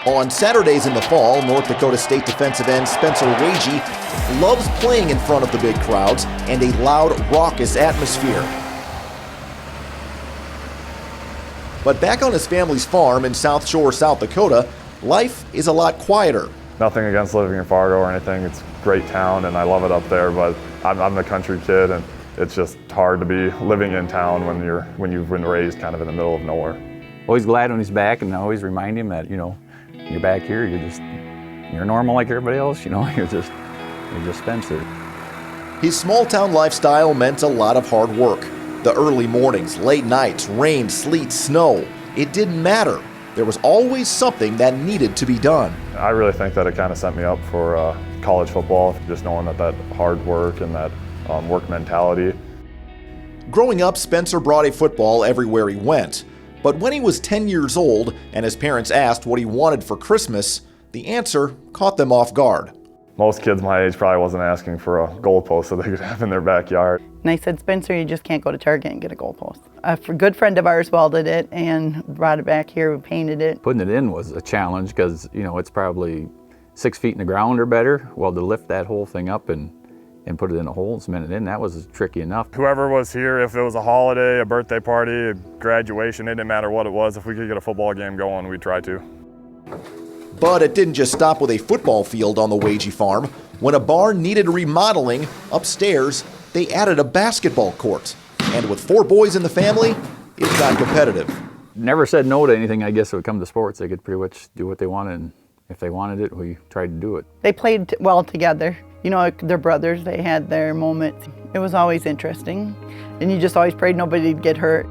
On Saturdays in the fall, North Dakota State defensive end Spencer Waege loves playing in front of the big crowds and a loud, raucous atmosphere. But back on his family's farm in South Shore, South Dakota, life is a lot quieter. Nothing against living in Fargo or anything. It's a great town and I love it up there, but I'm a country kid and it's just hard to be living in town when you've been raised kind of in the middle of nowhere. Always glad when he's back, and I always remind him that, you're back here, you're normal like everybody else, you're just Spencer. His small town lifestyle meant a lot of hard work. The early mornings, late nights, rain, sleet, snow, it didn't matter. There was always something that needed to be done. I really think that it kind of set me up for college football, just knowing that hard work and that work mentality. Growing up, Spencer brought a football everywhere he went. But when he was 10 years old and his parents asked what he wanted for Christmas, the answer caught them off guard. Most kids my age probably wasn't asking for a goalpost so they could have in their backyard. And I said, Spencer, you just can't go to Target and get a goalpost. A good friend of ours welded it and brought it back here, we painted it. Putting it in was a challenge because, it's probably 6 feet in the ground or better. Well, to lift that whole thing up and put it in a hole and cement it in, that was tricky enough. Whoever was here, if it was a holiday, a birthday party, a graduation, it didn't matter what it was. If we could get a football game going, we'd try to. But it didn't just stop with a football field on the Waege farm. When a barn needed remodeling, upstairs, they added a basketball court. And with 4 boys in the family, it got competitive. Never said no to anything, I guess, when it come to sports. They could pretty much do what they wanted, and if they wanted it, we tried to do it. They played well together. They're brothers, they had their moments. It was always interesting, and you just always prayed nobody'd get hurt.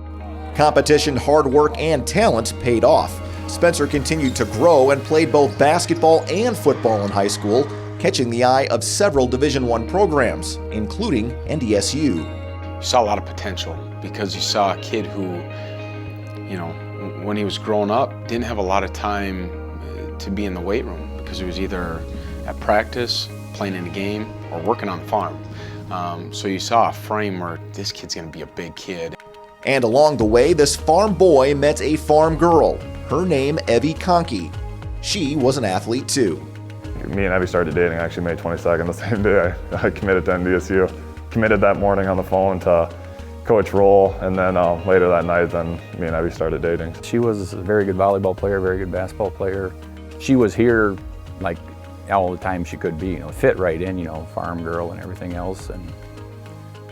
Competition, hard work, and talent paid off. Spencer continued to grow and played both basketball and football in high school, catching the eye of several Division I programs, including NDSU. You saw a lot of potential because you saw a kid who, when he was growing up, didn't have a lot of time to be in the weight room because he was either at practice, playing in a game, or working on the farm. So you saw a frame where this kid's gonna be a big kid. And along the way, this farm boy met a farm girl. Her name, Evie. She was an athlete too. Me and Evie started dating actually May 22nd, the same day I committed to NDSU. Committed that morning on the phone to Coach Roll, and then later that night, then me and Evie started dating. She was a very good volleyball player, very good basketball player. She was here like all the time she could be, fit right in, farm girl and everything else. And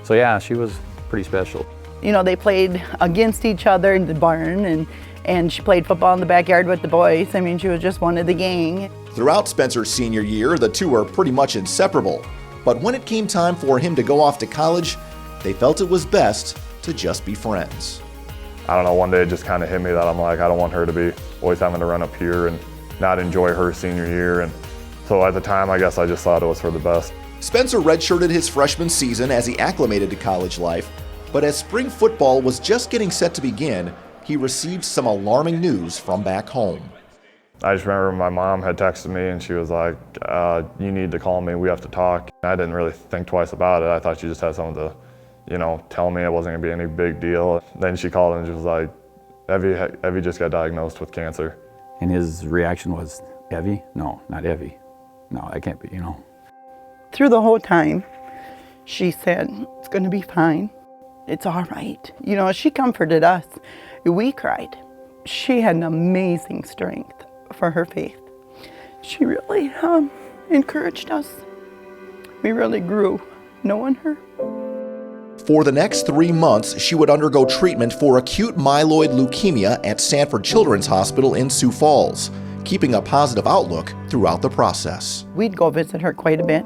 so yeah, she was pretty special. They played against each other in the barn, and she played football in the backyard with the boys. She was just one of the gang. Throughout Spencer's senior year, the two were pretty much inseparable. But when it came time for him to go off to college, they felt it was best to just be friends. I don't know, one day it just kind of hit me that I'm like, I don't want her to be always having to run up here and not enjoy her senior year. And so at the time, I guess I just thought it was for the best. Spencer redshirted his freshman season as he acclimated to college life, but as spring football was just getting set to begin, he received some alarming news from back home. I just remember my mom had texted me and she was like, you need to call me, we have to talk. I didn't really think twice about it. I thought she just had something to, tell me it wasn't gonna be any big deal. Then she called and she was like, Evie just got diagnosed with cancer. And his reaction was, Evie? No, not Evie. No, that can't be, Through the whole time, she said, it's gonna be fine. It's all right. She comforted us. We cried. She had an amazing strength for her faith. She really encouraged us. We really grew knowing her. For the next 3 months, she would undergo treatment for acute myeloid leukemia at Sanford Children's Hospital in Sioux Falls, keeping a positive outlook throughout the process. We'd go visit her quite a bit,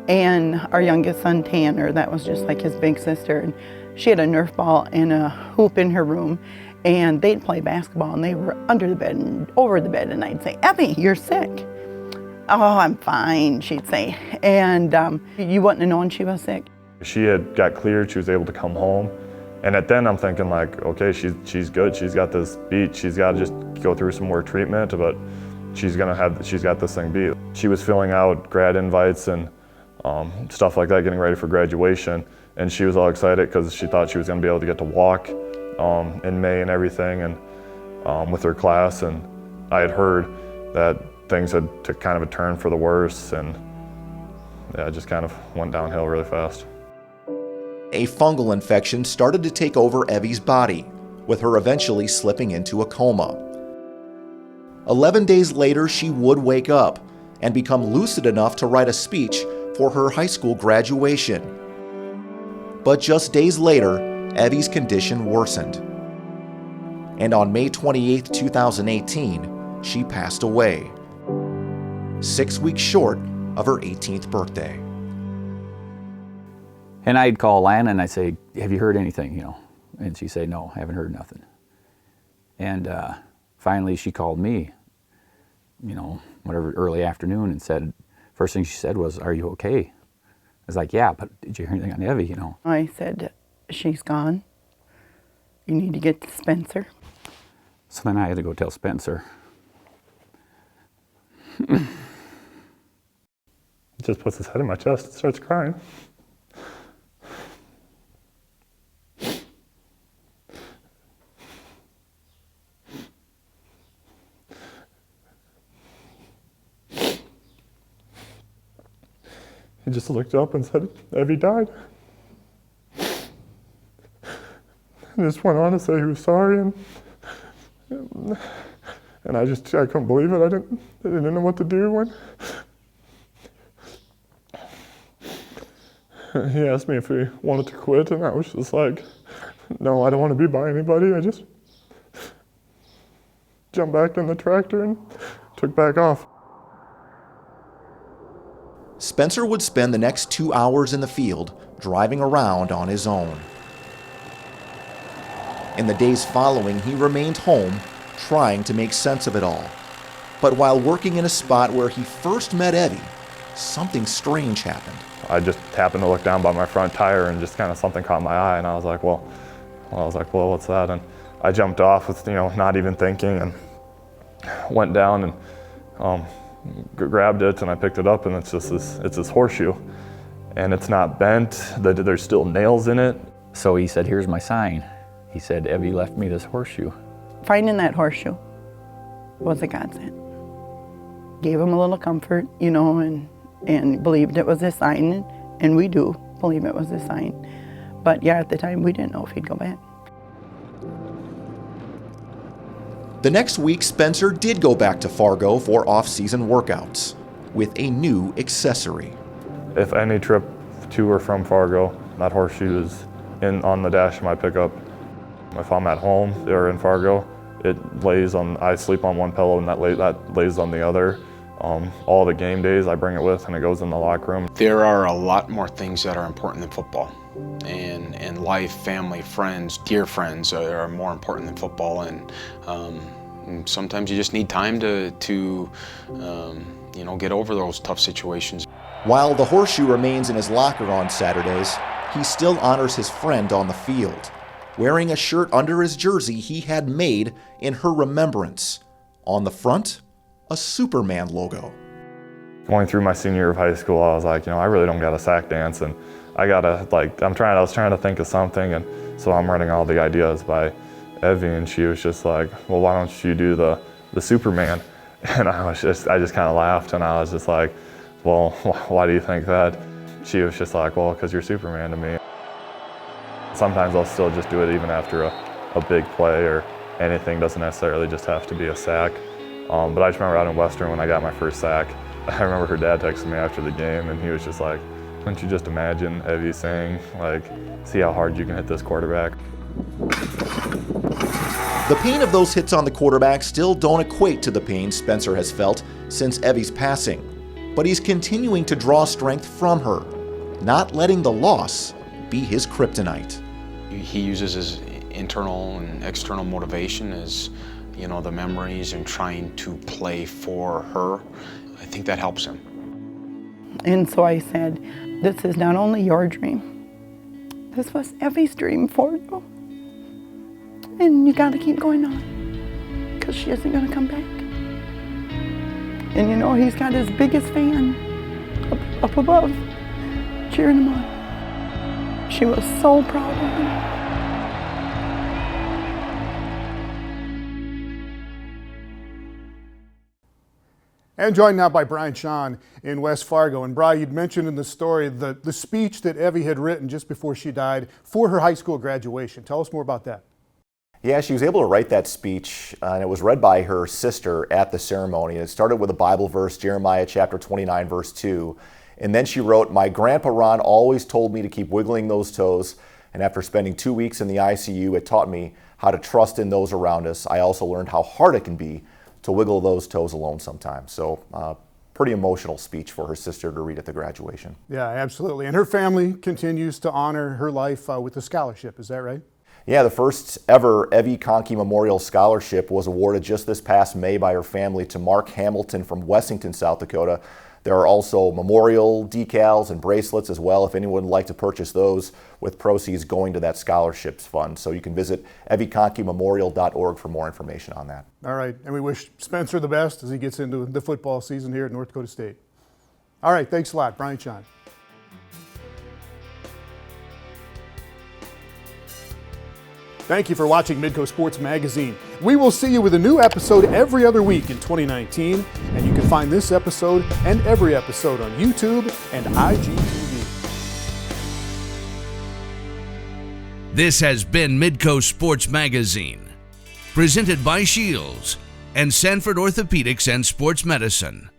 and our youngest son, Tanner, that was just like his big sister, and she had a Nerf ball and a hoop in her room, and they'd play basketball, and they were under the bed and over the bed, and I'd say, Evie, you're sick. Oh, I'm fine, she'd say. And you wouldn't have known she was sick. She had got cleared, she was able to come home. And at then I'm thinking like, okay, she's good, she's got this beat, she's got to just go through some more treatment, but she's got this thing beat. She was filling out grad invites and stuff like that, getting ready for graduation. And she was all excited because she thought she was going to be able to get to walk in May and everything, and with her class. And I had heard that things had took kind of a turn for the worse, and yeah, it just kind of went downhill really fast. A fungal infection started to take over Evie's body, with her eventually slipping into a coma. 11 days later, she would wake up and become lucid enough to write a speech for her high school graduation. But just days later, Evie's condition worsened. And on May 28, 2018, she passed away, 6 weeks short of her 18th birthday. And I'd call Lana and I'd say, have you heard anything, And she'd say, no, haven't heard nothing. And finally she called me, whatever, early afternoon, and said, first thing she said was, are you okay? I was like, yeah, but did you hear anything on Evie, I said, she's gone. You need to get to Spencer. So then I had to go tell Spencer. He just puts his head in my chest and starts crying. He just looked up and said, Evie died. And just went on to say he was sorry, and I couldn't believe it. I didn't know what to do when he asked me if he wanted to quit, and I was just like, no, I don't want to be by anybody. I just jumped back in the tractor and took back off. Spencer would spend the next 2 hours in the field driving around on his own. In the days following, he remained home, trying to make sense of it all. But while working in a spot where he first met Evie, something strange happened. I just happened to look down by my front tire and just kind of something caught my eye, and I was like, well, what's that? And I jumped off with, not even thinking, and went down and grabbed it, and I picked it up, and it's this horseshoe, and it's not bent. There's still nails in it. So he said, here's my sign. He said, Evie left me this horseshoe. Finding that horseshoe was a godsend. Gave him a little comfort, and believed it was a sign, and we do believe it was a sign. But yeah, at the time, we didn't know if he'd go back. The next week, Spencer did go back to Fargo for off-season workouts with a new accessory. If any trip to or from Fargo, that horseshoe is on the dash of my pickup. If I'm at home or in Fargo, I sleep on one pillow and that lays on the other. All the game days I bring it with, and it goes in the locker room. There are a lot more things that are important than football. And life, family, friends, dear friends are more important than football. And sometimes you just need time to get over those tough situations. While the horseshoe remains in his locker on Saturdays, he still honors his friend on the field, wearing a shirt under his jersey he had made in her remembrance. On the front, a Superman logo. Going through my senior year of high school, I was like, I really don't got a sack dance, and I was trying to think of something, and so I'm running all the ideas by Evie, and she was just like, well, why don't you do the Superman? And I just kind of laughed, and I was just like, well, why do you think that? She was just like, well, because you're Superman to me. Sometimes I'll still just do it even after a big play or anything. Doesn't necessarily just have to be a sack. But I just remember out in Western when I got my first sack, I remember her dad texted me after the game, and he was just like, couldn't you just imagine Evie saying, see how hard you can hit this quarterback? The pain of those hits on the quarterback still don't equate to the pain Spencer has felt since Evie's passing. But he's continuing to draw strength from her, not letting the loss be his kryptonite. He uses his internal and external motivation as, the memories and trying to play for her. I think that helps him. And so I said, this is not only your dream, this was Evie's dream for you. And you gotta keep going on, because she isn't gonna come back. And he's got his biggest fan up above, cheering him on. She was so proud of him. And joined now by Brian Sean in West Fargo. And Brian, you'd mentioned in the story the speech that Evie had written just before she died for her high school graduation. Tell us more about that. Yeah, she was able to write that speech, and it was read by her sister at the ceremony. It started with a Bible verse, Jeremiah chapter 29, verse 2. And then she wrote, "My grandpa Ron always told me to keep wiggling those toes. And after spending 2 weeks in the ICU, it taught me how to trust in those around us. I also learned how hard it can be to wiggle those toes alone sometimes." So pretty emotional speech for her sister to read at the graduation. Yeah, absolutely. And her family continues to honor her life with a scholarship. Is that right? Yeah, the first ever Evie Conkey Memorial Scholarship was awarded just this past May by her family to Mark Hamilton from Wessington, South Dakota. There are also memorial decals and bracelets as well if anyone would like to purchase those, with proceeds going to that scholarships fund. So you can visit evieconkeymemorial.org for more information on that. All right, and we wish Spencer the best as he gets into the football season here at North Dakota State. All right, thanks a lot, Brian Sean. Thank you for watching Midco Sports Magazine. We will see you with a new episode every other week in 2019, and you can find this episode and every episode on YouTube and IGTV. This has been Midco Sports Magazine, presented by Shields and Sanford Orthopedics and Sports Medicine.